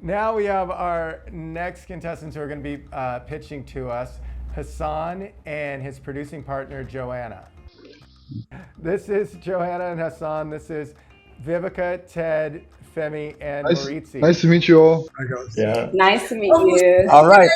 Now we have our next contestants who are going to be pitching to us, Hassan and his producing partner, Joanna. This is Joanna and Hassan. This is Vivica, Ted, Femi, and Maurizi. Nice to meet you all. Hi guys. Yeah. Nice to meet you. All right.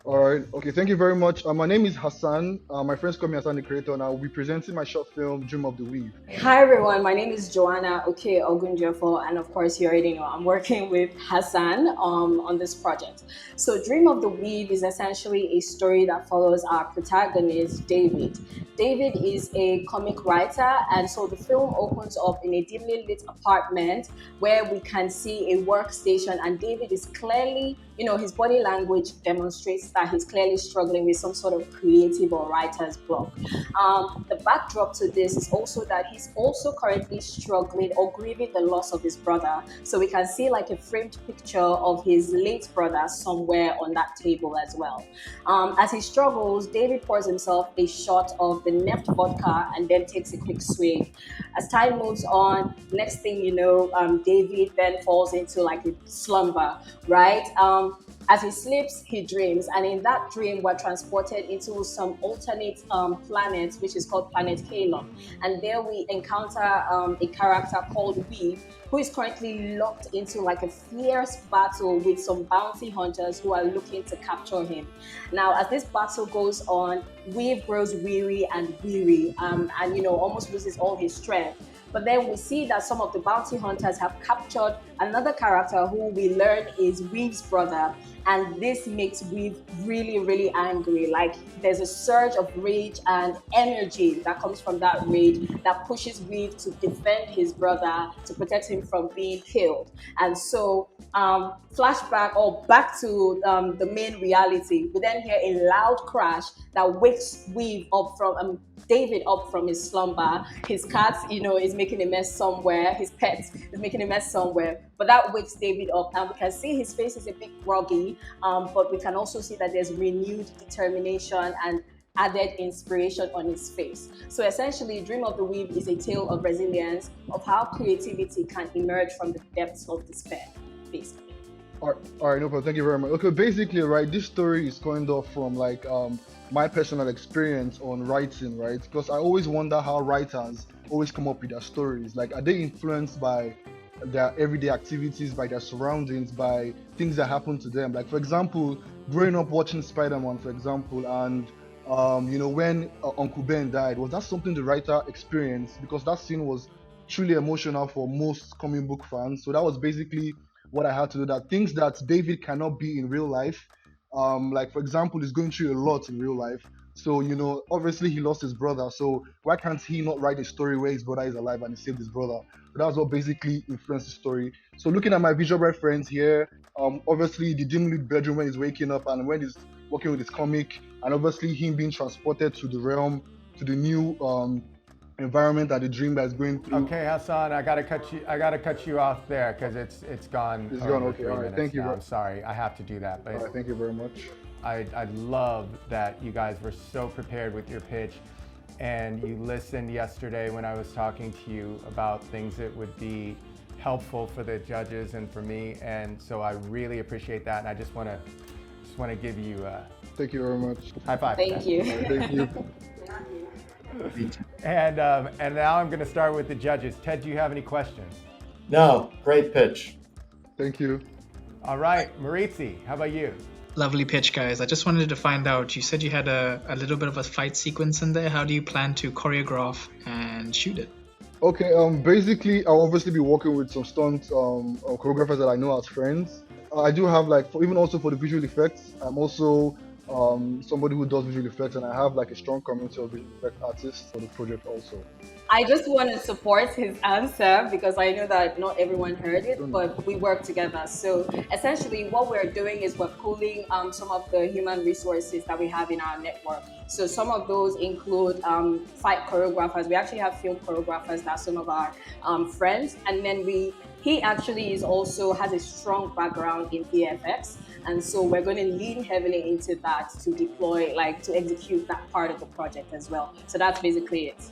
All right. Okay. Thank you very much. My name is Hassan. My friends call me Hassan the Creator, and I will be presenting my short film, Dream of the Weave. Hi everyone, my name is Joanna Ogunjofo, and of course you already know I'm working with Hassan on this project. So Dream of the Weave is essentially a story that follows our protagonist, David. David is a comic writer, and so the film opens up in a dimly lit apartment where we can see a workstation, and David is clearly, his body language demonstrates that he's clearly struggling with some sort of creative or writer's block. The backdrop to this is also that he's also currently struggling or grieving the loss of his brother. So we can see like a framed picture of his late brother somewhere on that table as well. As he struggles, David pours himself a shot of the NEFT Vodka and then takes a quick swig. As time moves on, next thing you know, David then falls into like a slumber, right? As he sleeps, he dreams, and in that dream, we're transported into some alternate planet, which is called Planet Kalon. And there we encounter a character called Weave, who is currently locked into like a fierce battle with some bounty hunters who are looking to capture him. Now, as this battle goes on, Weave grows weary and almost loses all his strength. But then we see that some of the bounty hunters have captured another character who we learn is Weave's brother. And this makes Weave really, really angry. Like there's a surge of rage and energy that comes from that rage that pushes Weave to defend his brother, to protect him from being killed. And so flashback or back to the main reality, we then hear a loud crash that wakes Weave up from David up from his slumber. His cat, is making a mess somewhere. His pet is making a mess somewhere. But that wakes David up, and we can see his face is a bit groggy, but we can also see that there's renewed determination and added inspiration on his face. So essentially, Dream of the Weave is a tale of resilience, of how creativity can emerge from the depths of despair, basically. All right, no problem. Thank you very much. Okay, basically, right, this story is coined off from like my personal experience on writing, right? Because I always wonder how writers always come up with their stories. Like, are they influenced by their everyday activities, by their surroundings, by things that happen to them? Like, for example, growing up watching Spider-Man, for example, and when Uncle Ben died, was that something the writer experienced? Because that scene was truly emotional for most comic book fans. So that was basically what I had to do. That things that David cannot be in real life, like for example, he's going through a lot in real life. So obviously he lost his brother. So why can't he not write a story where his brother is alive and he saved his brother? So that's what basically influenced the story. So looking at my visual reference here, obviously the dim lit bedroom when he's waking up and when he's working with his comic, and obviously him being transported to the realm, to the new environment that the dream that's going through. Okay, Hassan, I gotta cut you off there because it's gone. It's gone. Okay, all right. Thank you. I'm sorry, I have to do that. But all right, thank you very much. I love that you guys were so prepared with your pitch, and you listened yesterday when I was talking to you about things that would be helpful for the judges and for me, and so I really appreciate that. And I just want to give you a thank you very much. High five. Thank you. Thank you. And now I'm going to start with the judges. Ted, do you have any questions? No, great pitch. Thank you. All right, Maurizi, how about you? Lovely pitch, guys. I just wanted to find out, you said you had a little bit of a fight sequence in there. How do you plan to choreograph and shoot it? Okay, basically I'll obviously be working with some stunt choreographers that I know as friends. I do have even also for the visual effects, I'm also somebody who does visual effects, and I have like a strong community of visual effect artists for the project also. I just want to support his answer because I know that not everyone heard it, but we work together. So essentially what we're doing is we're pooling some of the human resources that we have in our network. So some of those include fight choreographers. We actually have film choreographers that are some of our friends. And then he actually has a strong background in VFX. And so we're going to lean heavily into that to deploy, to execute that part of the project as well. So that's basically it.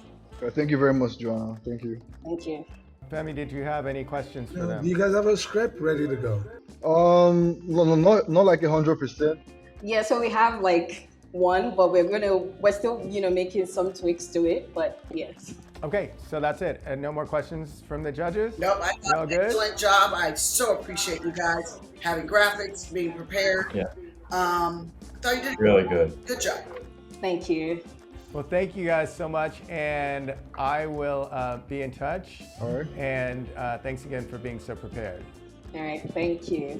Thank you very much, Joanna. Thank you. Thank you. Femi, did you have any questions for them? Do you guys have a script ready to go? Not like 100%. Yeah, so we have like one, but we're still, making some tweaks to it, but yes. Okay, so that's it. And no more questions from the judges? Nope, I You all thought good? excellent job. I so appreciate you guys having graphics, being prepared. Yeah. Thought you did Really good. good job. Thank you. Well, thank you guys so much, and I will be in touch. All right. And thanks again for being so prepared. All right, thank you.